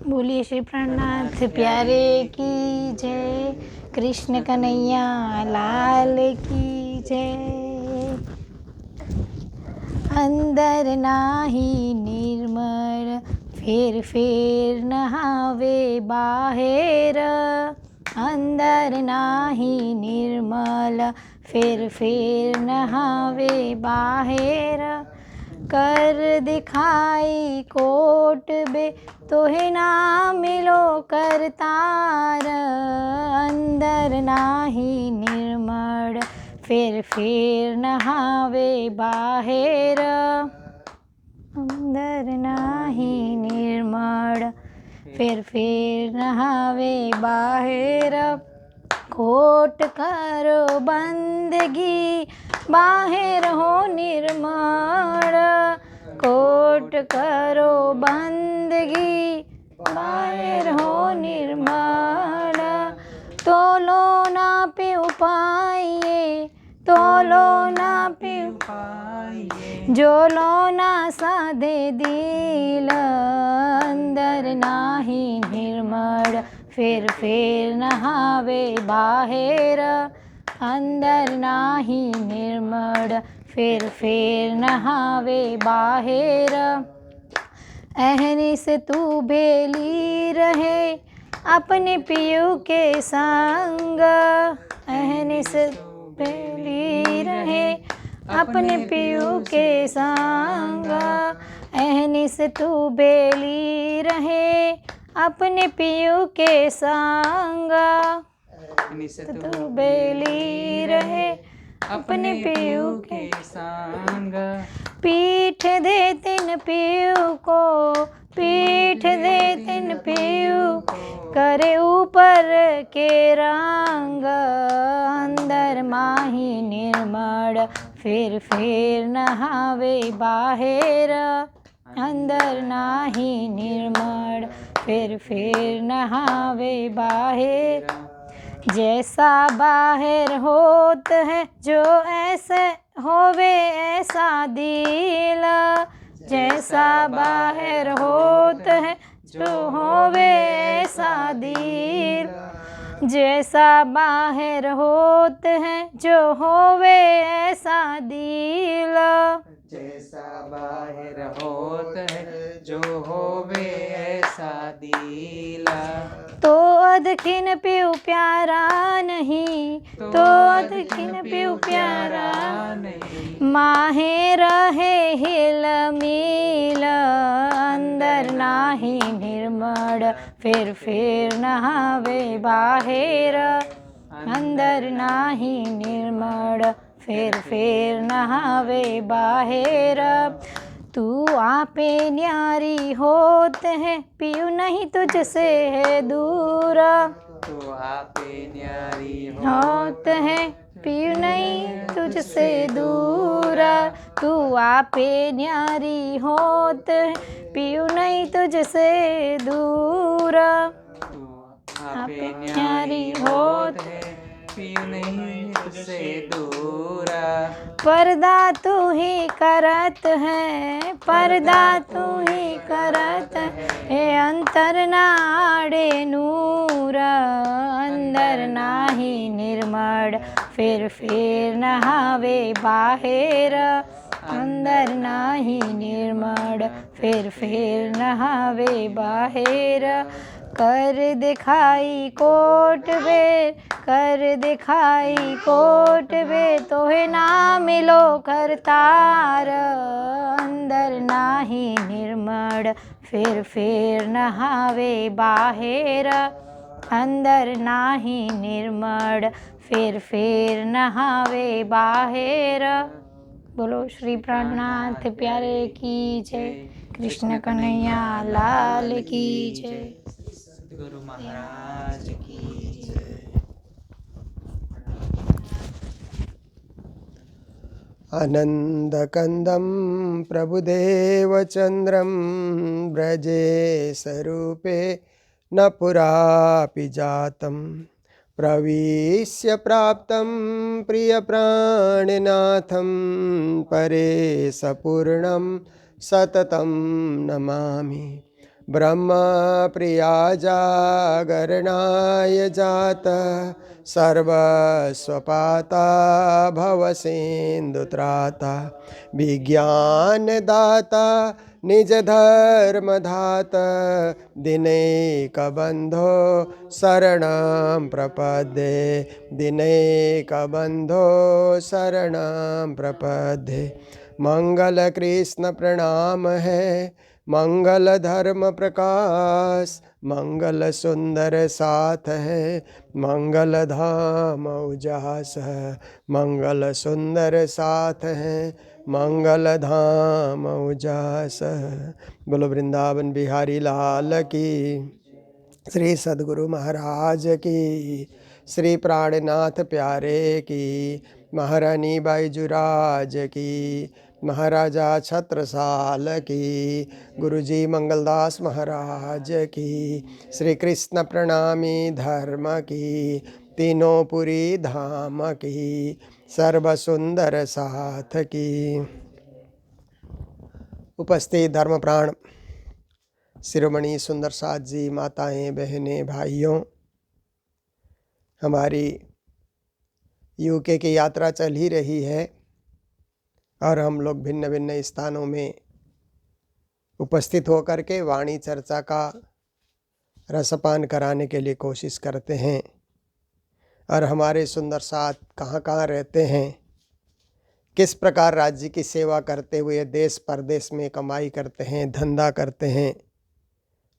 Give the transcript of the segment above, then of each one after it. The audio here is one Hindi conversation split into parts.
बोलिए श्री प्राणनाथ प्यारे की जय। कृष्ण कन्हैया लाल की जय। अंदर नाही निर्मल फेर फेर नहावे बाहेर। अंदर नाही निर्मल फेर फेर नहावे बाहेर। कर दिखाई कोट बे तोहे ना मिलो करतार। अंदर नाही निर्मल फेर फेर नहावे बाहेर। अंदर नाही निर्मल फेर फेर नहावे बाहेर। कोट करो बंदगी बाहेर हो निर्मल। कोट करो बंदगी बाहेर हो निर्मल। तोलो ना पिउ पाइए तोलो ना पिउ जोलो ना साधे दिल। अंदर नाही निर्मल फेर फेर नहावे बाहेर। अंदर नाही निर्मल फेर फेर नहावे बाहेर। अहनिस तू बेली रहे अपने पियू के संग। अहनिस बेली रहे अपने पियू के संग। अहनिस तू बेली रहे अपने पियू के संग। तू बेली रहे अपने पियू के संग। पीठ दे तिन पियू को पीठ दे तिन पियू करे ऊपर के रंग। अंदर माही निर्मल फेर फेर नहावे बाहेर। अंदर नाही निर्मल फेर फेर नहावे बाहेर। जैसा बाहर होत है जो ऐसे होवे ऐसा दिल। जैसा बाहर होत है जो होवे ऐसा दिल। जैसा बाहर होत है जो होवे ऐसा दिल। जैसा बाहर होत है जो होवे ऐसा दिला। तो अदखिन पिउ प्यारा नहीं तो अदखिन पिउ प्यारा नहीं। माहे रहे हिल मिल। अंदर नाही निर्मल फेर फेर नहावे बाहेर। अंदर नाही निर्मल फेर फेर नहावे बाहेर। तू आपे न्यारी होत है पियू नहीं तुझसे है दूर। तू आपे न्यारी होत है पियू नहीं तुझसे दूर। तू आपे न्यारी होत है पियू नहीं तुझसे दूर। तू आपे न्यारी होत है पियू नहीं तुझसे दूरा। पर्दा तू ही करत है पर्दा तू ही करत है अंतर नाड़े नूर। अंदर नाही निर्मल फेर फेर नहावे बाहेर। अंदर नाही निर्मल फेर फेर नहावे बाहेर। कर दिखाई कोट बे कर दिखाई कोट बे तोहे ना मिलो करतार। अंदर नाही निर्मल फेर फेर नहावे बाहेर। अंदर नाही निर्मल फेर फेर नहावे बाहेर। बोलो श्री प्राणनाथ प्यारे की जय। कृष्ण कन्हैया लाल की जय। गुरु महाराज की जय। आनन्दकन्दं प्रभुदेवचन्द्रं व्रजे स्वरूपे न पुरापि जातं। प्रविश्य प्राप्तं प्रियप्राणिनाथं परेशपूर्णं सततं नमामि। ब्रह्मप्रिया जागरणाय जातः सर्वस्वपाता भवसिन्धुत्राता विज्ञानदाता निज धर्मधाता दिनैकबन्धो शरणं प्रपद्ये दिनैकबन्धो शरणं प्रपद्ये मंगल कृष्ण प्रणाम है मंगल धर्म प्रकाश मंगल सुंदर साथ है मंगल धाम उजास है मंगल सुंदर साथ है मंगल धाम उजास है। बोलो वृंदावन बिहारी लाल की, श्री सद्गुरु महाराज की, श्री प्राणनाथ प्यारे की, महारानी बाईजुराज की, महाराजा छत्रसाल की, गुरुजी मंगलदास महाराज की, श्री कृष्ण प्रणामी धर्म की, तीनों पुरी धाम की, सर्व सुंदर साथ की। उपस्थित धर्म प्राण शिरोमणि सुंदर साथ जी, माताएं, बहनें, भाइयों, हमारी यूके की यात्रा चल ही रही है और हम लोग भिन्न भिन्न स्थानों में उपस्थित होकर के वाणी चर्चा का रसपान कराने के लिए कोशिश करते हैं। और हमारे सुंदर साथ कहाँ कहाँ रहते हैं, किस प्रकार राज्य की सेवा करते हुए देश परदेश में कमाई करते हैं, धंधा करते हैं,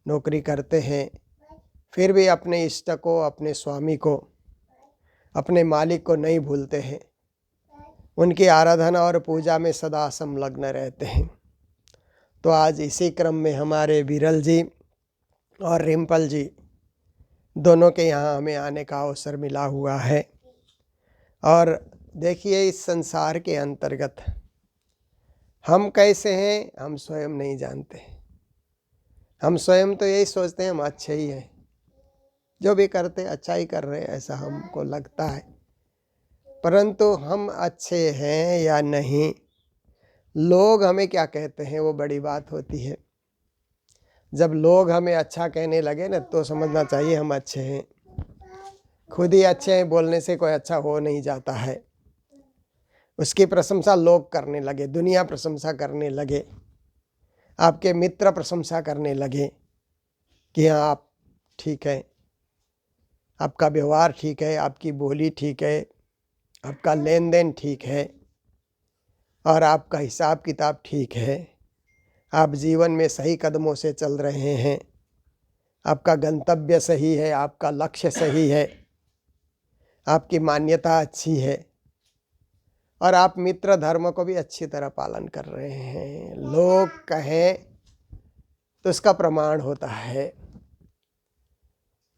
नौकरी करते हैं, फिर भी अपने इष्ट को, अपने स्वामी को, अपने मालिक को नहीं भूलते हैं। उनकी आराधना और पूजा में सदा संलग्न रहते हैं। तो आज इसी क्रम में हमारे विरल जी और रिम्पल जी दोनों के यहाँ हमें आने का अवसर मिला हुआ है। और देखिए, इस संसार के अंतर्गत हम कैसे हैं हम स्वयं नहीं जानते। हम स्वयं तो यही सोचते हैं हम अच्छे ही हैं, जो भी करते अच्छा ही कर रहे हैं, ऐसा हमको लगता है। परंतु हम अच्छे हैं या नहीं, लोग हमें क्या कहते हैं वो बड़ी बात होती है। जब लोग हमें अच्छा कहने लगे ना, तो समझना चाहिए हम अच्छे हैं। खुद ही अच्छे हैं बोलने से कोई अच्छा हो नहीं जाता है। उसकी प्रशंसा लोग करने लगे, दुनिया प्रशंसा करने लगे, आपके मित्र प्रशंसा करने लगे कि हाँ आप ठीक है, आपका व्यवहार ठीक है, आपकी बोली ठीक है, आपका लेन देन ठीक है और आपका हिसाब किताब ठीक है, आप जीवन में सही कदमों से चल रहे हैं, आपका गंतव्य सही है, आपका लक्ष्य सही है, आपकी मान्यता अच्छी है और आप मित्र धर्म को भी अच्छी तरह पालन कर रहे हैं। लोग कहें तो उसका प्रमाण होता है।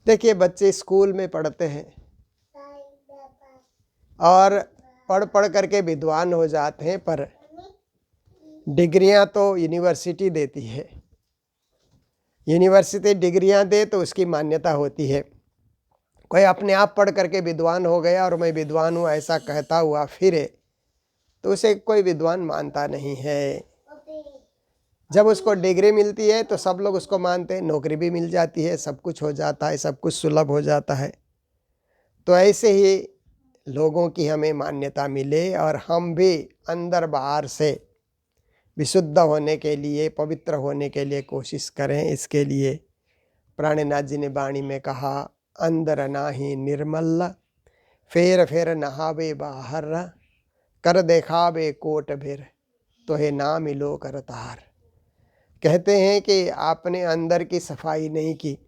देखिए, बच्चे स्कूल में पढ़ते हैं और पढ़ पढ़ करके विद्वान हो जाते हैं, पर डिग्रियां तो यूनिवर्सिटी देती है। यूनिवर्सिटी डिग्रियां दे तो उसकी मान्यता होती है। कोई अपने आप पढ़ करके विद्वान हो गया और मैं विद्वान हूँ ऐसा कहता हुआ फिरे तो उसे कोई विद्वान मानता नहीं है। जब उसको डिग्री मिलती है तो सब लोग उसको मानते हैं, नौकरी भी मिल जाती है, सब कुछ हो जाता है, सब कुछ सुलभ हो जाता है। तो ऐसे ही लोगों की हमें मान्यता मिले और हम भी अंदर बाहर से विशुद्ध होने के लिए, पवित्र होने के लिए कोशिश करें। इसके लिए प्राणनाथ जी ने वाणी में कहा, अंदर नाही निर्मल फेर फेर नहावे बाहर, कर देखावे कोट भेर तो है ना मिलो करतार। कहते हैं कि आपने अंदर की सफाई नहीं की,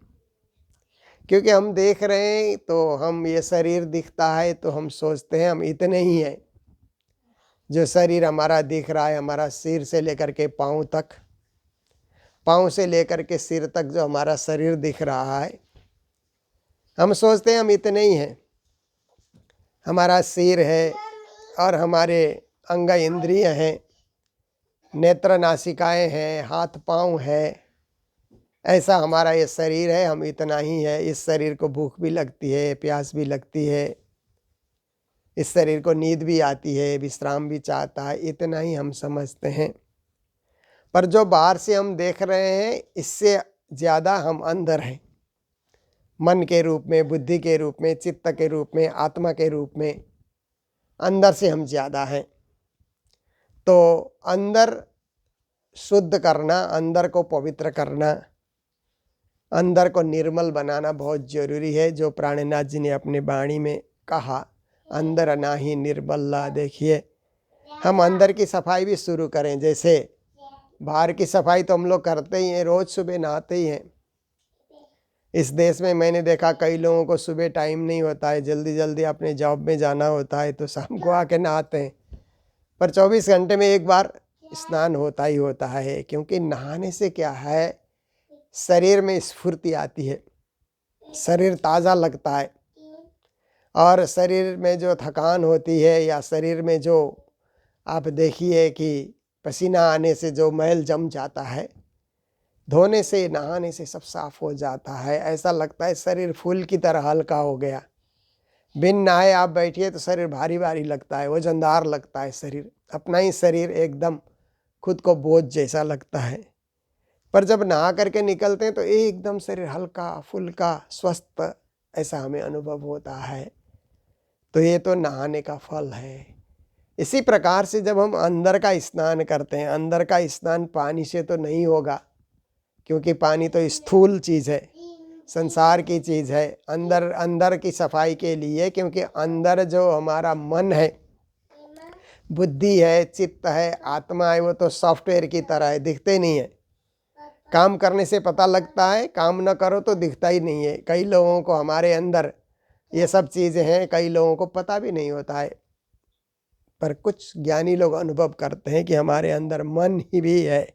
क्योंकि हम देख रहे हैं तो हम ये शरीर दिखता है तो हम सोचते हैं हम इतने ही हैं। जो शरीर हमारा दिख रहा है, हमारा सिर से लेकर के पाँव तक, पाँव से लेकर के सिर तक जो हमारा शरीर दिख रहा है, हम सोचते हैं हम इतने ही हैं। हमारा सिर है और हमारे अंग इंद्रिय हैं, नेत्र नासिकाएं हैं, हाथ पाँव है, ऐसा हमारा ये शरीर है, हम इतना ही है। इस शरीर को भूख भी लगती है, प्यास भी लगती है, इस शरीर को नींद भी आती है, विश्राम भी चाहता है, इतना ही हम समझते हैं। पर जो बाहर से हम देख रहे हैं, इससे ज़्यादा हम अंदर हैं, मन के रूप में, बुद्धि के रूप में, चित्त के रूप में, आत्मा के रूप में अंदर से हम ज़्यादा हैं। तो अंदर शुद्ध करना, अंदर को पवित्र करना, अंदर को निर्मल बनाना बहुत ज़रूरी है। जो प्राणनाथ जी ने अपने वाणी में कहा, अंदर नाही निर्मला। देखिए, हम अंदर की सफाई भी शुरू करें। जैसे बाहर की सफाई तो हम लोग करते ही हैं, रोज़ सुबह नहाते ही हैं। इस देश में मैंने देखा कई लोगों को सुबह टाइम नहीं होता है, जल्दी जल्दी अपने जॉब में जाना होता है, तो शाम को आके नहाते हैं। पर 24 घंटे में एक बार स्नान होता ही होता है, क्योंकि नहाने से क्या है, शरीर में स्फूर्ति आती है, शरीर ताज़ा लगता है, और शरीर में जो थकान होती है या शरीर में जो आप देखिए कि पसीना आने से जो मैल जम जाता है, धोने से, नहाने से सब साफ हो जाता है। ऐसा लगता है शरीर फूल की तरह हल्का हो गया। बिन नहाए आप बैठिए तो शरीर भारी भारी लगता है, वजनदार लगता है शरीर, अपना ही शरीर एकदम खुद को बोझ जैसा लगता है। पर जब नहा करके निकलते हैं तो एकदम शरीर हल्का फुल्का स्वस्थ ऐसा हमें अनुभव होता है। तो ये तो नहाने का फल है। इसी प्रकार से जब हम अंदर का स्नान करते हैं, अंदर का स्नान पानी से तो नहीं होगा, क्योंकि पानी तो स्थूल चीज़ है, संसार की चीज़ है। अंदर की सफाई के लिए, क्योंकि अंदर जो हमारा मन है, बुद्धि है, चित्त है, आत्मा है, वो तो सॉफ्टवेयर की तरह है, दिखते नहीं है। काम करने से पता लगता है, काम न करो तो दिखता ही नहीं है। कई लोगों को हमारे अंदर ये सब चीज़ें हैं, कई लोगों को पता भी नहीं होता है। पर कुछ ज्ञानी लोग अनुभव करते हैं कि हमारे अंदर मन ही भी है,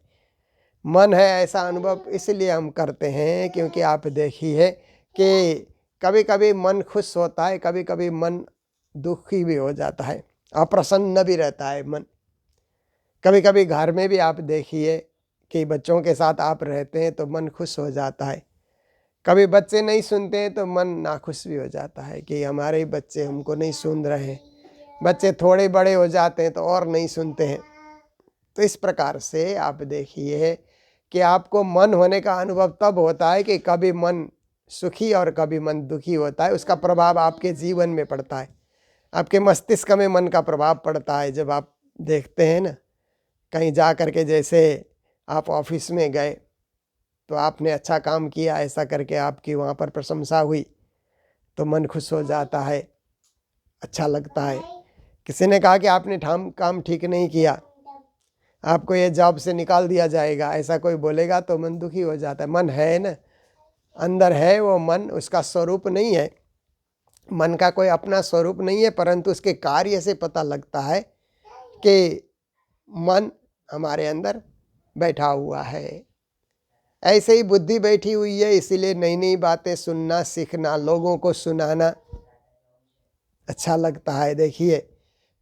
मन है। ऐसा अनुभव इसलिए हम करते हैं क्योंकि आप देखिए कि कभी कभी मन खुश होता है, कभी कभी मन दुखी भी हो जाता है, अप्रसन्न भी रहता है मन। कभी कभी घर में भी आप देखिए कि बच्चों के साथ आप रहते हैं तो मन खुश हो जाता है, कभी बच्चे नहीं सुनते हैं तो मन नाखुश भी हो जाता है कि हमारे ही बच्चे हमको नहीं सुन रहे हैं। बच्चे थोड़े बड़े हो जाते हैं तो और नहीं सुनते हैं। तो इस प्रकार से आप देखिए कि आपको मन होने का अनुभव तब होता है कि कभी मन सुखी और कभी मन दुखी होता है। उसका प्रभाव आपके जीवन में पड़ता है, आपके मस्तिष्क में मन का प्रभाव पड़ता है। जब आप देखते हैं ना, कहीं जा कर के, जैसे आप ऑफिस में गए तो आपने अच्छा काम किया, ऐसा करके आपकी वहाँ पर प्रशंसा हुई तो मन खुश हो जाता है, अच्छा लगता है। किसी ने कहा कि आपने काम ठीक नहीं किया, आपको ये जॉब से निकाल दिया जाएगा, ऐसा कोई बोलेगा तो मन दुखी हो जाता है। मन है ना, अंदर है वो मन, उसका स्वरूप नहीं है, मन का कोई अपना स्वरूप नहीं है, परंतु उसके कार्य से पता लगता है कि मन हमारे अंदर बैठा हुआ है। ऐसे ही बुद्धि बैठी हुई है, इसीलिए नई नई बातें सुनना, सीखना, लोगों को सुनाना अच्छा लगता है। देखिए,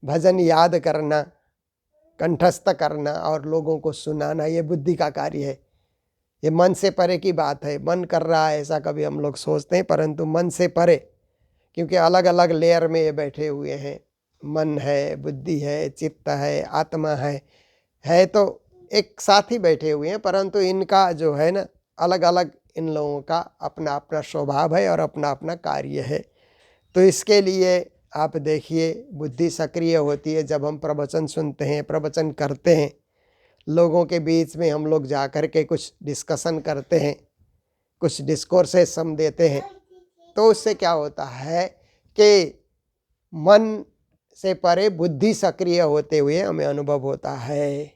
भजन याद करना, कंठस्थ करना और लोगों को सुनाना, ये बुद्धि का कार्य है। ये मन से परे की बात है। मन कर रहा है ऐसा कभी हम लोग सोचते हैं, परंतु मन से परे, क्योंकि अलग अलग लेयर में ये बैठे हुए हैं। मन है, बुद्धि है, चित्त है, आत्मा है तो एक साथ ही बैठे हुए हैं, परंतु इनका जो है ना, अलग अलग इन लोगों का अपना अपना स्वभाव है और अपना अपना कार्य है। तो इसके लिए आप देखिए, बुद्धि सक्रिय होती है जब हम प्रवचन सुनते हैं, प्रवचन करते हैं, लोगों के बीच में हम लोग जा कर के कुछ डिस्कशन करते हैं, कुछ डिस्कोर्सेस हम देते हैं, तो उससे क्या होता है कि मन से परे बुद्धि सक्रिय होते हुए हमें अनुभव होता है।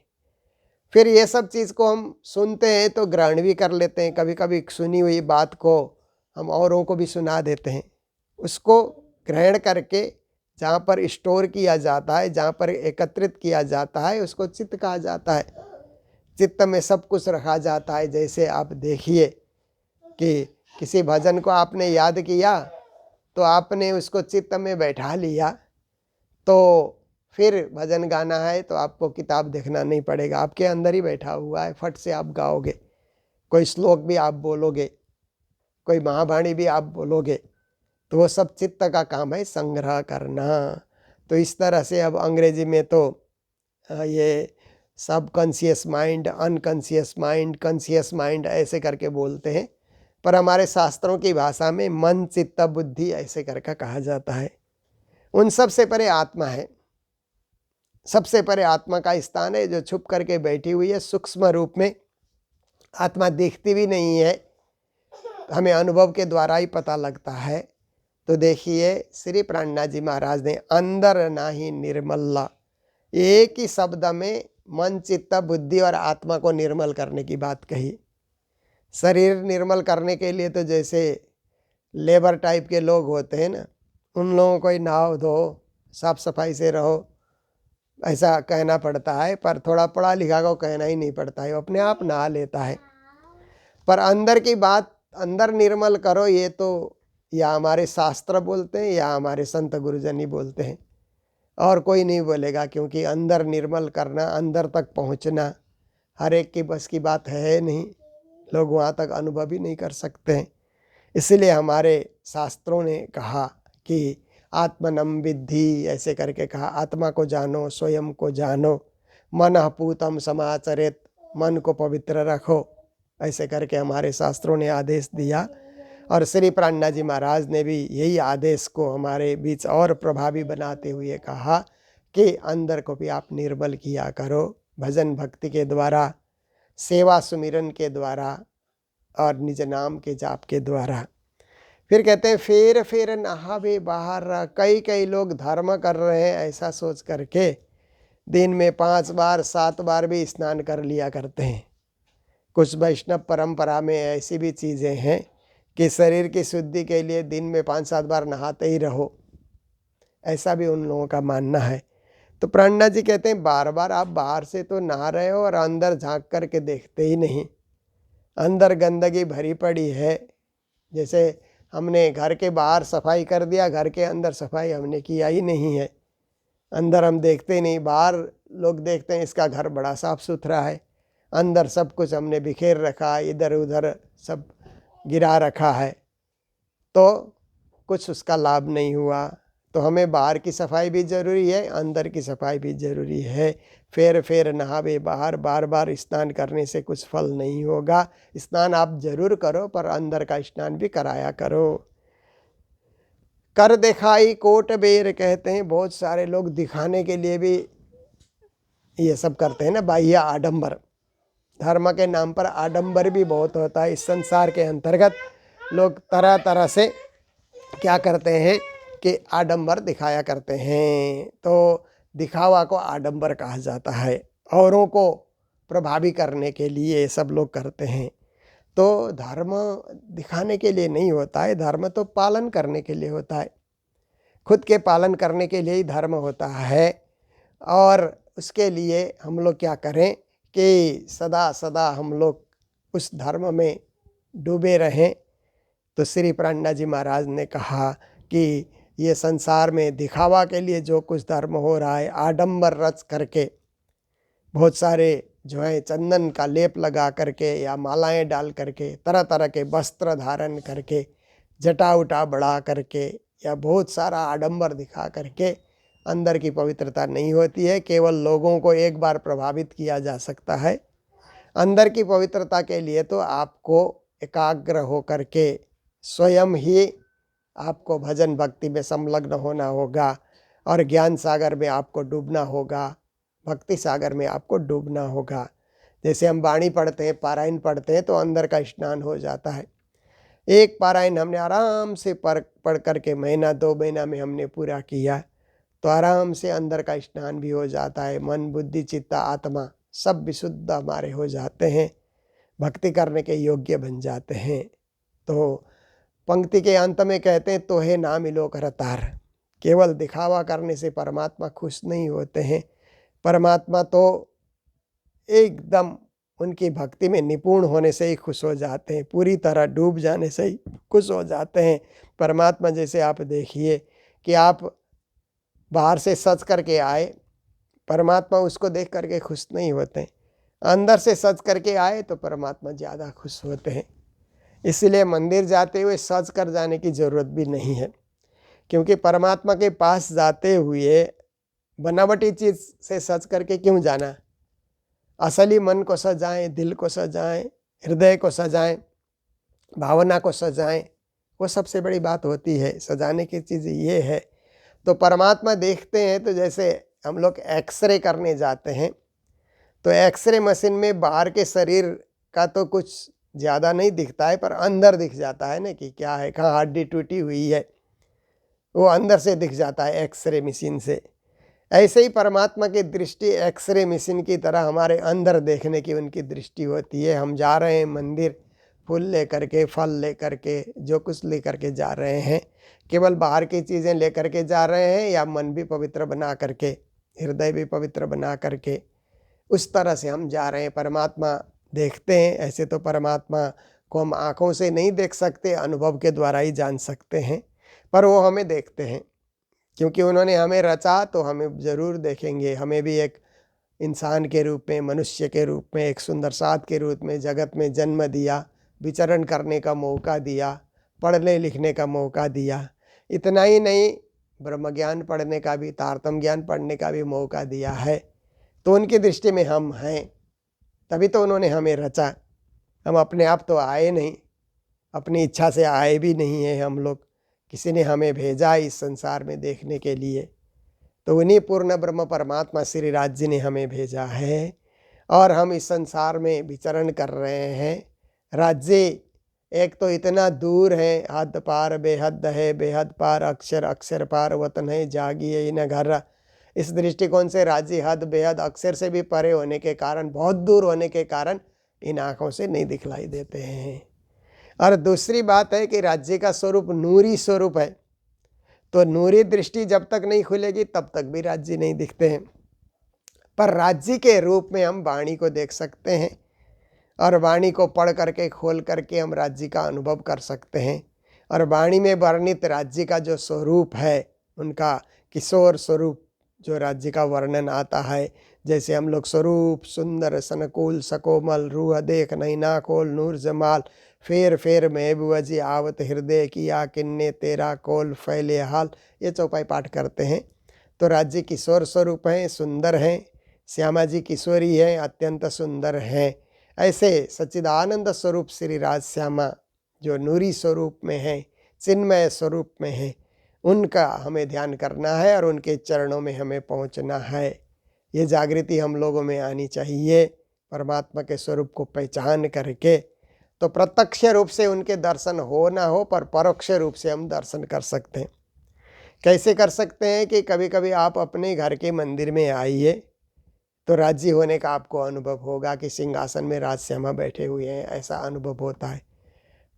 फिर ये सब चीज़ को हम सुनते हैं तो ग्रहण भी कर लेते हैं। कभी कभी सुनी हुई बात को हम औरों को भी सुना देते हैं। उसको ग्रहण करके जहाँ पर स्टोर किया जाता है, जहाँ पर एकत्रित किया जाता है, उसको चित्त कहा जाता है। चित्त में सब कुछ रखा जाता है। जैसे आप देखिए कि किसी भजन को आपने याद किया तो आपने उसको चित्त में बैठा लिया, तो फिर भजन गाना है तो आपको किताब देखना नहीं पड़ेगा, आपके अंदर ही बैठा हुआ है, फट से आप गाओगे। कोई श्लोक भी आप बोलोगे, कोई महावाणी भी आप बोलोगे, तो वो सब चित्त का काम है, संग्रह करना। तो इस तरह से अब अंग्रेजी में तो ये सब conscious mind, unconscious mind, conscious mind ऐसे करके बोलते हैं, पर हमारे शास्त्रों की भाषा में मन चित्त बुद्धि ऐसे करके कहा जाता है। उन सब से परे आत्मा है। सबसे परे आत्मा का स्थान है जो छुप करके बैठी हुई है सूक्ष्म रूप में। आत्मा दिखती भी नहीं है, हमें अनुभव के द्वारा ही पता लगता है। तो देखिए श्री प्राणनाथ जी महाराज ने अंदर नाही निर्मला, एक ही शब्द में मन चित्त बुद्धि और आत्मा को निर्मल करने की बात कही। शरीर निर्मल करने के लिए तो जैसे लेबर टाइप के लोग होते हैं ना, उन लोगों को ही नहाओ धो साफ सफाई से रहो ऐसा कहना पड़ता है, पर थोड़ा पढ़ा लिखा को कहना ही नहीं पड़ता है, वो अपने आप नहा लेता है। पर अंदर की बात, अंदर निर्मल करो, ये तो या हमारे शास्त्र बोलते हैं या हमारे संत गुरुजन ही बोलते हैं, और कोई नहीं बोलेगा। क्योंकि अंदर निर्मल करना, अंदर तक पहुंचना हर एक की बस की बात है नहीं, लोग वहाँ तक अनुभव ही नहीं कर सकते हैं। इसलिए हमारे शास्त्रों ने कहा कि आत्मनम विद्धि ऐसे करके कहा, आत्मा को जानो, स्वयं को जानो, मन पूतम समाचरित, मन को पवित्र रखो, ऐसे करके हमारे शास्त्रों ने आदेश दिया। और श्री प्राणनाथ जी महाराज ने भी यही आदेश को हमारे बीच और प्रभावी बनाते हुए कहा कि अंदर को भी आप निर्मल किया करो भजन भक्ति के द्वारा, सेवा सुमिरन के द्वारा और निज नाम के जाप के द्वारा। फिर कहते हैं फेर फेर नहावे बाहर। कई कई लोग धर्म कर रहे हैं ऐसा सोच करके दिन में 5 बार 7 बार भी स्नान कर लिया करते हैं। कुछ वैष्णव परंपरा में ऐसी भी चीज़ें हैं कि शरीर की शुद्धि के लिए दिन में 5-7 बार नहाते ही रहो, ऐसा भी उन लोगों का मानना है। तो प्राणनाथ जी कहते हैं बार बार आप बाहर से तो नहा रहे हो और अंदर झांक करके देखते ही नहीं। अंदर गंदगी भरी पड़ी है। जैसे हमने घर के बाहर सफाई कर दिया, घर के अंदर सफाई हमने किया ही नहीं है। अंदर हम देखते ही नहीं, बाहर लोग देखते हैं इसका घर बड़ा साफ सुथरा है, अंदर सब कुछ हमने बिखेर रखा, इधर उधर सब गिरा रखा है, तो कुछ उसका लाभ नहीं हुआ। तो हमें बाहर की सफाई भी ज़रूरी है, अंदर की सफाई भी ज़रूरी है। फेर फेर नहावे बाहर, बार बार स्नान करने से कुछ फल नहीं होगा। स्नान आप जरूर करो, पर अंदर का स्नान भी कराया करो। कर दिखाई कोट बेर कहते हैं, बहुत सारे लोग दिखाने के लिए भी ये सब करते हैं ना, बाह्य आडंबर। धर्म के नाम पर आडंबर भी बहुत होता है। इस संसार के अंतर्गत लोग तरह तरह से क्या करते हैं कि आडंबर दिखाया करते हैं। तो दिखावा को आडंबर कहा जाता है। औरों को प्रभावी करने के लिए ये सब लोग करते हैं। तो धर्म दिखाने के लिए नहीं होता है, धर्म तो पालन करने के लिए होता है। खुद के पालन करने के लिए ही धर्म होता है। और उसके लिए हम लोग क्या करें कि सदा सदा हम लोग उस धर्म में डूबे रहें। तो श्री प्राणनाथ जी महाराज ने कहा कि ये संसार में दिखावा के लिए जो कुछ धर्म हो रहा है, आडंबर रच करके, बहुत सारे जो है चंदन का लेप लगा करके या मालाएं डाल करके, तरह तरह के वस्त्र धारण करके, जटा उटा बढ़ा करके, या बहुत सारा आडंबर दिखा करके अंदर की पवित्रता नहीं होती है। केवल लोगों को एक बार प्रभावित किया जा सकता है। अंदर की पवित्रता के लिए तो आपको एकाग्र हो करके स्वयं ही आपको भजन भक्ति में संलग्न होना होगा, और ज्ञान सागर में आपको डूबना होगा, भक्ति सागर में आपको डूबना होगा। जैसे हम वाणी पढ़ते हैं, पारायण पढ़ते हैं, तो अंदर का स्नान हो जाता है। एक पारायण हमने आराम से पढ़ करके महीना 2 महीना में हमने पूरा किया, तो आराम से अंदर का स्नान भी हो जाता है। मन बुद्धि चित्त आत्मा सब विशुद्ध हमारे हो जाते हैं, भक्ति करने के योग्य बन जाते हैं। तो पंक्ति के अंत में कहते हैं तो हे ना मिलो करतार। केवल दिखावा करने से परमात्मा खुश नहीं होते हैं। परमात्मा तो एकदम उनकी भक्ति में निपुण होने से ही खुश हो जाते हैं, पूरी तरह डूब जाने से ही खुश हो जाते हैं। परमात्मा जैसे आप देखिए कि आप बाहर से सज करके आए, परमात्मा उसको देख करके खुश नहीं होते। अंदर से सज करके आए तो परमात्मा ज़्यादा खुश होते हैं। इसलिए मंदिर जाते हुए सज कर जाने की ज़रूरत भी नहीं है, क्योंकि परमात्मा के पास जाते हुए बनावटी चीज़ से सज करके क्यों जाना। असली मन को सजाएं, दिल को सजाएं, हृदय को सजाएं, भावना को सजाएं, वो सबसे बड़ी बात होती है। सजाने की चीज़ ये है। तो परमात्मा देखते हैं तो जैसे हम लोग एक्सरे करने जाते हैं तो एक्सरे मशीन में बाहर के शरीर का तो कुछ ज़्यादा नहीं दिखता है, पर अंदर दिख जाता है ना कि क्या है, कहाँ हड्डी टूटी हुई है, वो अंदर से दिख जाता है एक्सरे मशीन से। ऐसे ही परमात्मा की दृष्टि एक्सरे मशीन की तरह हमारे अंदर देखने की उनकी दृष्टि होती है। हम जा रहे हैं मंदिर फूल लेकर के, फल लेकर के, जो कुछ लेकर के जा रहे हैं, केवल बाहर की चीज़ें लेकर के जा रहे हैं या मन भी पवित्र बना करके, हृदय भी पवित्र बना करके, उस तरह से हम जा रहे हैं। परमात्मा देखते हैं। ऐसे तो परमात्मा को हम आँखों से नहीं देख सकते, अनुभव के द्वारा ही जान सकते हैं, पर वो हमें देखते हैं क्योंकि उन्होंने हमें रचा तो हमें ज़रूर देखेंगे। हमें भी एक इंसान के रूप में, मनुष्य के रूप में, एक सुंदर साथ के रूप में जगत में जन्म दिया, विचरण करने का मौका दिया, पढ़ने लिखने का मौका दिया। इतना ही नहीं, ब्रह्म ज्ञान पढ़ने का भी, तारतम ज्ञान पढ़ने का भी मौका दिया है। तो उनकी दृष्टि में हम हैं, तभी तो उन्होंने हमें रचा। हम अपने आप तो आए नहीं, अपनी इच्छा से आए भी नहीं हैं हम लोग, किसी ने हमें भेजा इस संसार में देखने के लिए। तो उन्हीं पूर्ण ब्रह्म परमात्मा श्री राज जी ने हमें भेजा है और हम इस संसार में विचरण कर रहे हैं। राज्य एक तो इतना दूर है, हद पार बेहद है, बेहद पार अक्षर, अक्षर पार वतन है, जागिए न घर। इस दृष्टिकोण से राज्य हद बेहद अक्षर से भी परे होने के कारण, बहुत दूर होने के कारण इन आँखों से नहीं दिखलाई देते हैं। और दूसरी बात है कि राज्य का स्वरूप नूरी स्वरूप है, तो नूरी दृष्टि जब तक नहीं खुलेगी तब तक भी राज्य नहीं दिखते हैं। पर राज्य के रूप में हम वाणी को देख सकते हैं और वाणी को पढ़ करके, खोल करके हम राज्य का अनुभव कर सकते हैं। और वाणी में वर्णित राज्य का जो स्वरूप है, उनका किशोर स्वरूप जो राज्य का वर्णन आता है, जैसे हम लोग स्वरूप सुंदर सनकुल सकोमल, रूह देख नैना खोल नूर जमाल, फेर फेर महबूबजी आवत हृदय किया किन्ने तेरा कोल फैले हाल, ये चौपाई पाठ करते हैं। तो राज्य किशोर स्वरूप हैं, सुंदर हैं। श्यामा जी किशोरी हैं, अत्यंत सुंदर हैं। ऐसे सच्चिदानंद स्वरूप श्री राज श्यामा जो नूरी स्वरूप में हैं, चिन्मय स्वरूप में हैं, उनका हमें ध्यान करना है और उनके चरणों में हमें पहुंचना है। ये जागृति हम लोगों में आनी चाहिए, परमात्मा के स्वरूप को पहचान करके। तो प्रत्यक्ष रूप से उनके दर्शन हो ना हो, पर परोक्ष रूप से हम दर्शन कर सकते हैं। कैसे कर सकते हैं कि कभी कभी आप अपने घर के मंदिर में आइए तो राज्य होने का आपको अनुभव होगा कि सिंहासन में राज श्यामा बैठे हुए हैं, ऐसा अनुभव होता है।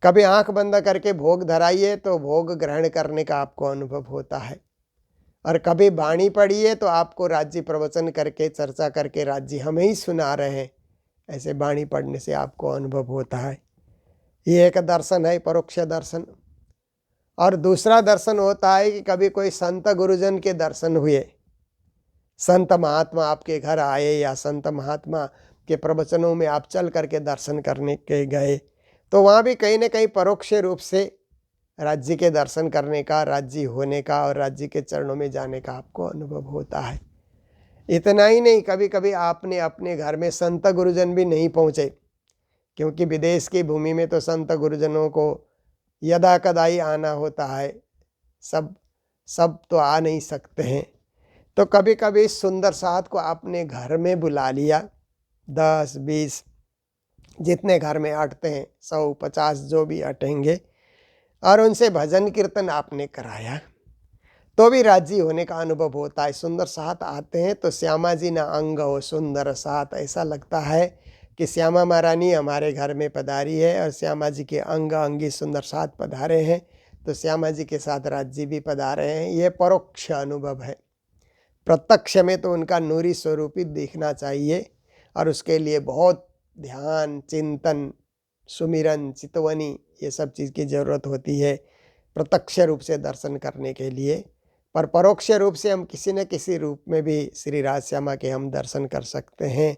कभी आंख बंद करके भोग धराइए तो भोग ग्रहण करने का आपको अनुभव होता है। और कभी वाणी पढ़िए तो आपको राज्य प्रवचन करके, चर्चा करके राज्य हमें ही सुना रहे हैं, ऐसे वाणी पढ़ने से आपको अनुभव होता है। ये एक दर्शन है, परोक्ष दर्शन। और दूसरा दर्शन होता है कि कभी कोई संत गुरुजन के दर्शन हुए, संत महात्मा आपके घर आए या संत महात्मा के प्रवचनों में आप चल करके दर्शन करने के गए, तो वहाँ भी कहीं न कहीं परोक्ष रूप से राज्य के दर्शन करने का, राज्य होने का और राज्य के चरणों में जाने का आपको अनुभव होता है। इतना ही नहीं, कभी कभी आपने अपने घर में संत गुरुजन भी नहीं पहुँचे, क्योंकि विदेश की भूमि में तो संत गुरुजनों को यदा कदाई आना होता है, सब तो आ नहीं सकते हैं। तो कभी कभी सुंदर साथ को आपने घर में बुला लिया, 10, 20 जितने घर में अटते हैं, 100, 50 जो भी अटेंगे, और उनसे भजन कीर्तन आपने कराया, तो भी राज्य होने का अनुभव होता है। सुंदर साथ आते हैं तो श्यामा जी ना अंग हो सुंदर साथ, ऐसा लगता है कि श्यामा महारानी हमारे घर में पधारी है और श्यामा जी के अंग अंगी सुंदर साथ पधारे हैं, तो श्यामा जी के साथ राज्य भी पधारे हैं। ये परोक्ष अनुभव है। प्रत्यक्ष में तो उनका नूरी स्वरूप ही दिखना चाहिए और उसके लिए बहुत ध्यान, चिंतन, सुमिरन, चितवनी, ये सब चीज़ की ज़रूरत होती है प्रत्यक्ष रूप से दर्शन करने के लिए। पर परोक्ष रूप से हम किसी न किसी रूप में भी श्री राज श्यामा के हम दर्शन कर सकते हैं।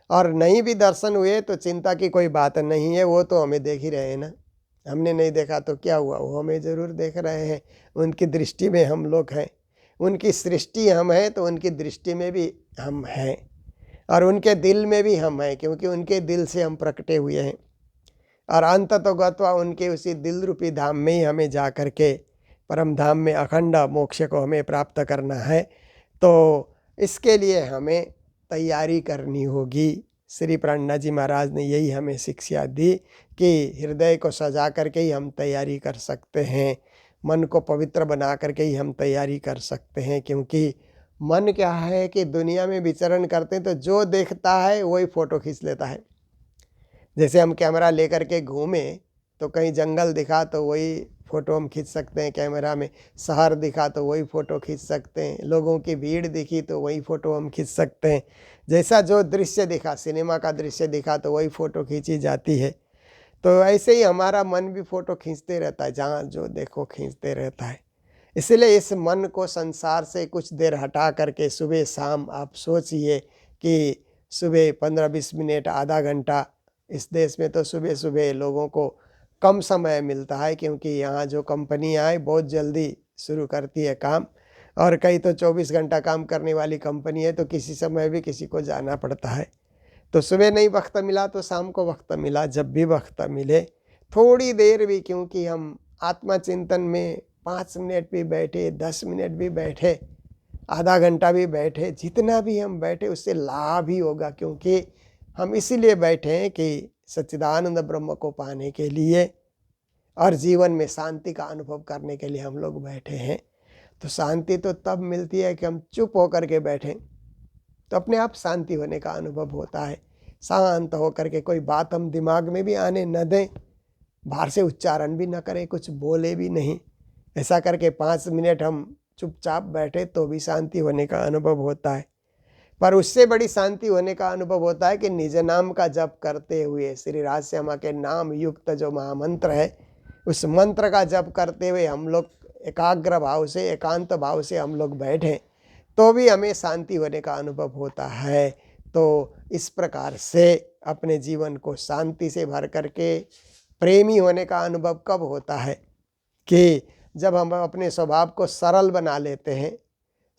और नहीं भी दर्शन हुए तो चिंता की कोई बात नहीं है, वो तो हमें देख ही रहे हैं ना। हमने नहीं देखा तो क्या हुआ, वो हमें ज़रूर देख रहे हैं। उनकी दृष्टि में हम लोग हैं, उनकी सृष्टि हम हैं तो उनकी दृष्टि में भी हम हैं। और उनके दिल में भी हम हैं, क्योंकि उनके दिल से हम प्रकटे हुए हैं। और अंत तो गत्वा उनके उसी दिल रूपी धाम में ही हमें जा कर के परम धाम में अखंड मोक्ष को हमें प्राप्त करना है। तो इसके लिए हमें तैयारी करनी होगी। श्री प्राणनाथ जी महाराज ने यही हमें शिक्षा दी कि हृदय को सजा करके ही हम तैयारी कर सकते हैं, मन को पवित्र बना करके ही हम तैयारी कर सकते हैं। क्योंकि मन क्या है कि दुनिया में विचरण करते हैं तो जो देखता है वही फ़ोटो खींच लेता है। जैसे हम कैमरा लेकर के घूमें तो कहीं जंगल दिखा तो वही फ़ोटो हम खींच सकते हैं कैमरा में, शहर दिखा तो वही फ़ोटो खींच सकते हैं, लोगों की भीड़ दिखी तो वही फ़ोटो हम खींच सकते हैं। जैसा जो दृश्य दिखा, सिनेमा का दृश्य दिखा तो वही फ़ोटो खींची जाती है। तो ऐसे ही हमारा मन भी फ़ोटो खींचते रहता है, जहाँ जो देखो खींचते रहता है। इसलिए इस मन को संसार से कुछ देर हटा करके सुबह शाम आप सोचिए कि सुबह 15-20 मिनट, आधा घंटा, इस देश में तो सुबह सुबह लोगों को कम समय मिलता है, क्योंकि यहाँ जो कंपनियाँ हैं बहुत जल्दी शुरू करती है काम, और कई तो 24 घंटा काम करने वाली कंपनी है, तो किसी समय भी किसी को जाना पड़ता है। तो सुबह नहीं वक्त मिला तो शाम को वक्त मिला, जब भी वक्त मिले थोड़ी देर भी, क्योंकि हम आत्मचिंतन में 5 मिनट भी बैठे, 10 मिनट भी बैठे, आधा घंटा भी बैठे, जितना भी हम बैठे उससे लाभ ही होगा। क्योंकि हम इसीलिए बैठे हैं कि सच्चिदानंद ब्रह्म को पाने के लिए और जीवन में शांति का अनुभव करने के लिए हम लोग बैठे हैं। तो शांति तो तब मिलती है कि हम चुप होकर के बैठें, तो अपने आप शांति होने का अनुभव होता है। शांत होकर के कोई बात हम दिमाग में भी आने न दें, बाहर से उच्चारण भी न करें, कुछ बोले भी नहीं, ऐसा करके 5 मिनट हम चुपचाप बैठे तो भी शांति होने का अनुभव होता है। पर उससे बड़ी शांति होने का अनुभव होता है कि निज नाम का जप करते हुए, श्री राजश्यामा के नाम युक्त जो महामंत्र है, उस मंत्र का जप करते हुए हम लोग एकाग्र भाव से, एकांत भाव से हम लोग बैठें तो भी हमें शांति होने का अनुभव होता है। तो इस प्रकार से अपने जीवन को शांति से भर करके प्रेमी होने का अनुभव कब होता है कि जब हम अपने स्वभाव को सरल बना लेते हैं,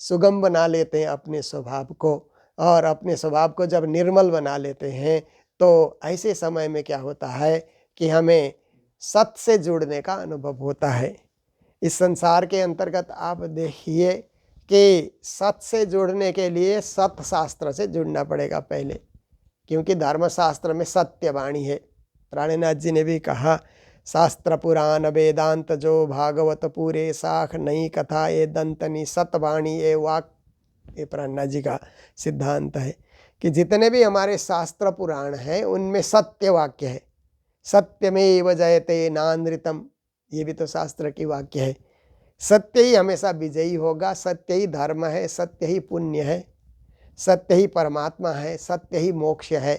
सुगम बना लेते हैं अपने स्वभाव को, और अपने स्वभाव को जब निर्मल बना लेते हैं, तो ऐसे समय में क्या होता है कि हमें सत्य से जुड़ने का अनुभव होता है। इस संसार के अंतर्गत आप देखिए कि सत्य से जुड़ने के लिए सत्य शास्त्र से जुड़ना पड़ेगा पहले, क्योंकि धर्मशास्त्र में सत्य वाणी है। प्राणनाथ जी ने भी कहा, शास्त्र पुराण वेदांत जो भागवत पूरे साख नई कथा ये दंतनी सतवाणी ये वाक। ये प्राणनाथ जी का सिद्धांत है कि जितने भी हमारे शास्त्र पुराण हैं उनमें सत्य वाक्य है। सत्यमेव जयते नानृतम, ये भी तो शास्त्र की वाक्य है। सत्य ही हमेशा विजयी होगा, सत्य ही धर्म है, सत्य ही पुण्य है, सत्य ही परमात्मा है, सत्य ही मोक्ष है।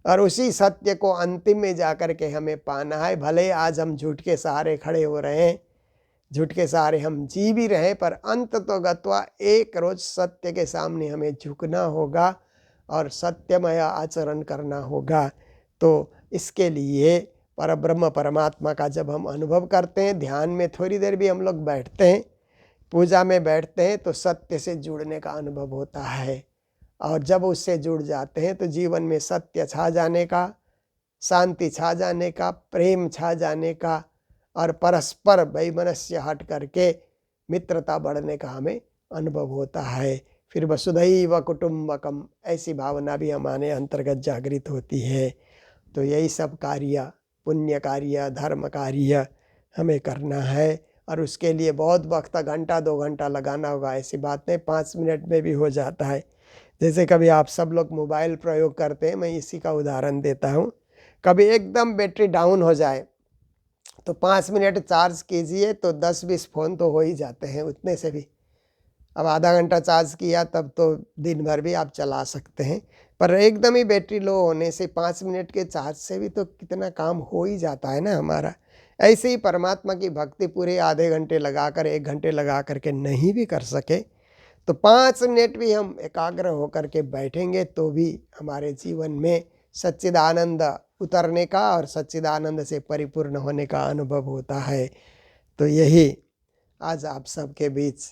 और उसी सत्य को अंतिम में जाकर के हमें पाना है। भले आज हम झूठ के सहारे खड़े हो रहे हैं, झूठ के सहारे हम जी भी रहे, पर अंत तो गत्वा एक रोज सत्य के सामने हमें झुकना होगा और सत्यमय आचरण करना होगा। तो इसके लिए परब्रह्म परमात्मा का जब हम अनुभव करते हैं, ध्यान में थोड़ी देर भी हम लोग बैठते हैं, पूजा में बैठते हैं, तो सत्य से जुड़ने का अनुभव होता है। और जब उससे जुड़ जाते हैं तो जीवन में सत्य छा जाने का, शांति छा जाने का, प्रेम छा जाने का, और परस्पर वैमनस्य हट करके मित्रता बढ़ने का हमें अनुभव होता है। फिर वसुधैव कुटुम्बकम ऐसी भावना भी हमारे अंतर्गत जागृत होती है। तो यही सब कार्य, पुण्य कार्य, धर्म कार्य हमें करना है, और उसके लिए बहुत वक्त, घंटा 2 घंटा लगाना होगा। ऐसी बात नहीं, 5 मिनट में भी हो जाता है। जैसे कभी आप सब लोग मोबाइल प्रयोग करते हैं, मैं इसी का उदाहरण देता हूँ। कभी एकदम बैटरी डाउन हो जाए तो 5 मिनट चार्ज कीजिए तो 10-20 फ़ोन तो हो ही जाते हैं उतने से भी। अब आधा घंटा चार्ज किया तब तो दिन भर भी आप चला सकते हैं, पर एकदम ही बैटरी लो होने से 5 मिनट के चार्ज से भी तो कितना काम हो ही जाता है ना हमारा। ऐसे ही परमात्मा की भक्ति पूरे आधे घंटे लगाकर, 1 घंटे लगा करके नहीं भी कर सके तो 5 मिनट भी हम एकाग्र होकर के बैठेंगे तो भी हमारे जीवन में सच्चिदानंद उतरने का और सच्चिदानंद से परिपूर्ण होने का अनुभव होता है। तो यही आज आप सबके बीच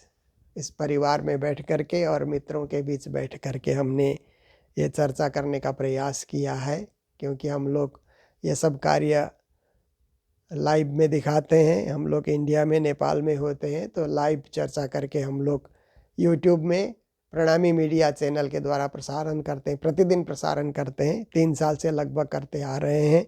इस परिवार में बैठ करके और मित्रों के बीच बैठ करके हमने ये चर्चा करने का प्रयास किया है, क्योंकि हम लोग ये सब कार्य लाइव में दिखाते हैं। हम लोग इंडिया में, नेपाल में होते हैं तो लाइव चर्चा करके हम लोग यूट्यूब में प्रणामी मीडिया चैनल के द्वारा प्रसारण करते हैं, प्रतिदिन प्रसारण करते हैं। 3 साल से लगभग करते आ रहे हैं।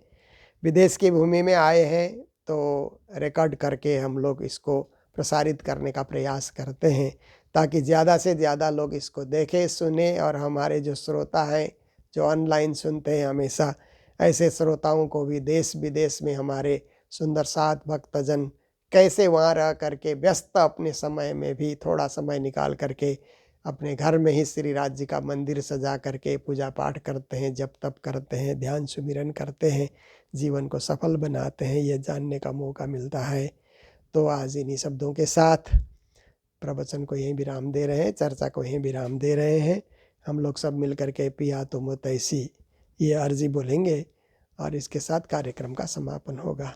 विदेश की भूमि में आए हैं तो रिकॉर्ड करके हम लोग इसको प्रसारित करने का प्रयास करते हैं, ताकि ज़्यादा से ज़्यादा लोग इसको देखें, सुने, और हमारे जो श्रोता हैं जो ऑनलाइन सुनते हैं हमेशा, ऐसे श्रोताओं को भी देश विदेश में हमारे सुंदर साथ भक्तजन कैसे वहाँ रह करके व्यस्त अपने समय में भी थोड़ा समय निकाल करके अपने घर में ही श्री राज जी का मंदिर सजा करके पूजा पाठ करते हैं, जप तप करते हैं, ध्यान सुमिरन करते हैं, जीवन को सफल बनाते हैं, ये जानने का मौका मिलता है। तो आज इन्हीं शब्दों के साथ प्रवचन को यहीं विराम दे रहे हैं, चर्चा को यहीं विराम दे रहे हैं। हम लोग सब मिल करके पिया तुम तैसी ये अर्जी बोलेंगे और इसके साथ कार्यक्रम का समापन होगा।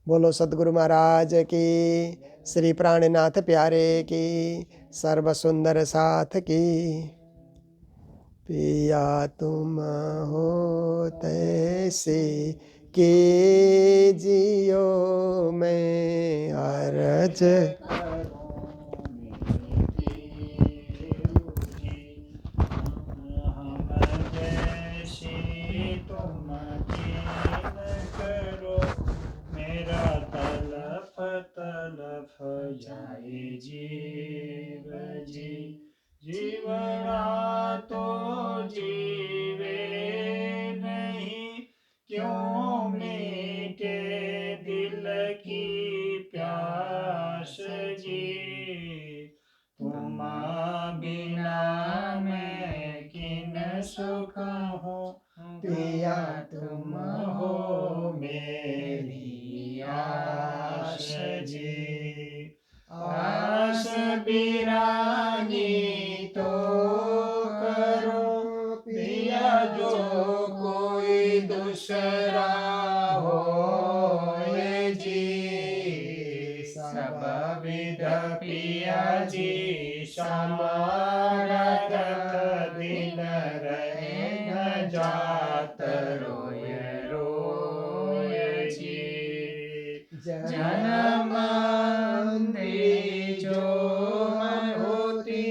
बोलो सद्गुरु महाराज की, श्री प्राणनाथ प्यारे की, सर्व सुंदर साथ की। पिया तुम हो तैसी कीजियो मैं अर्ज। तलफ जाए जीव जी, जीवना तो जीवे नहीं, क्यों मीटे दिल की प्यास जी। तुम बिना मैं किन सुख हो, पिया तुम हो मेरी आस जी। आस बिरानी तो करो पिया, जो कोई दूसरा हो जी। सब विध पिया जी समागत, दिन रहे न जात रोय रोय जी। जन्म जो मैं होती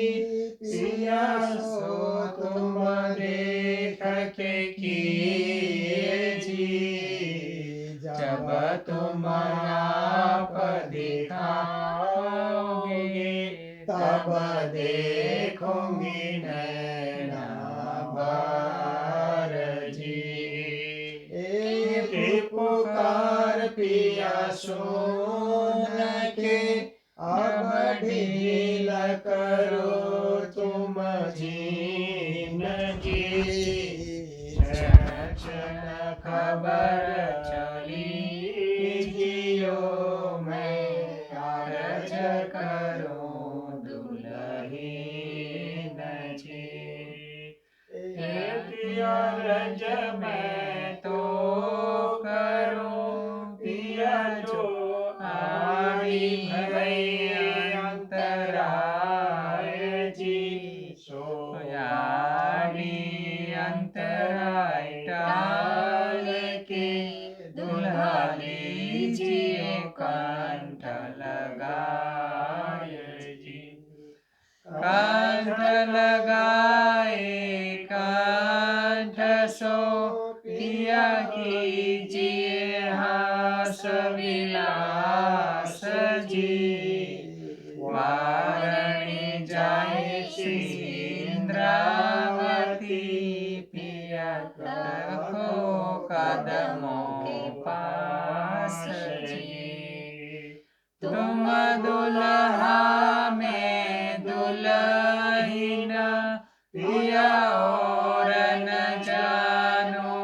पिया, सो तुम देख के किए जी। जब तुम आप दिखाओगे, तब देखूंगी नैना बार जी। एक पुकार पिया सुन के, अब ढील करो तुम जिंदगी। क्षण क्षण खबर चली जियो, मैं अर्ज करूं दुल्हीन जी। अर्ज मैं तो करूं पिया, जो आड़ी भई अंतराय जी। सो आड़ी अंतराय टाल के, दुल्हा लीजिए कंठ लगाए जी। कंठ लगाए कंठ सो पिया कीजिए हास विलास जी। वारणी जाए श्री इंद्रावती, पिया रखो कदमों के पास जी। तुम दुल्हा में दुल्हीन, पिया और न जानो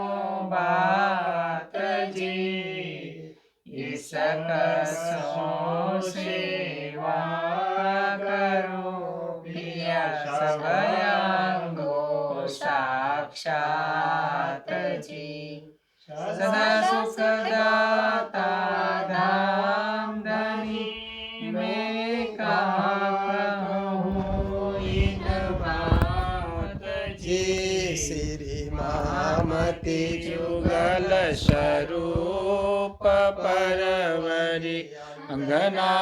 बात जी। इस कसों सेवा करो पिया, सब अंगो साक्षात जी। सदा सुख दाता धाम धनी, मैं कहाँ कहूँ इन बात जी। श्री मति जुगल स्वरूप परवरी अंगना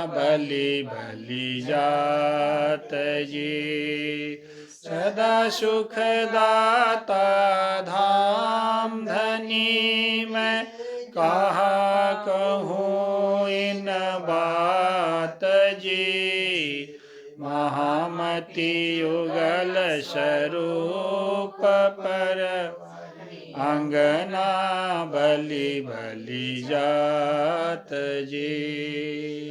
बलि बलि जात जी सदा सुख दाता धाम धनी मैं कहा कहूँ इन बात जी महामति युगल स्वरूप पर अंगना बलि बलि जात जी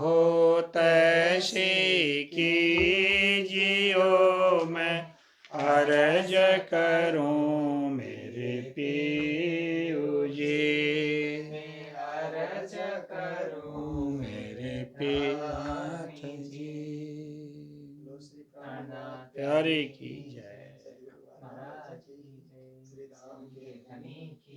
हो तैसी कीजियो मैं अर्ज करूं मेरे पीयू जी अर्ज करूं मेरे पियाथ जी प्यारे की जय महाराज की जय, श्री राम के धनी की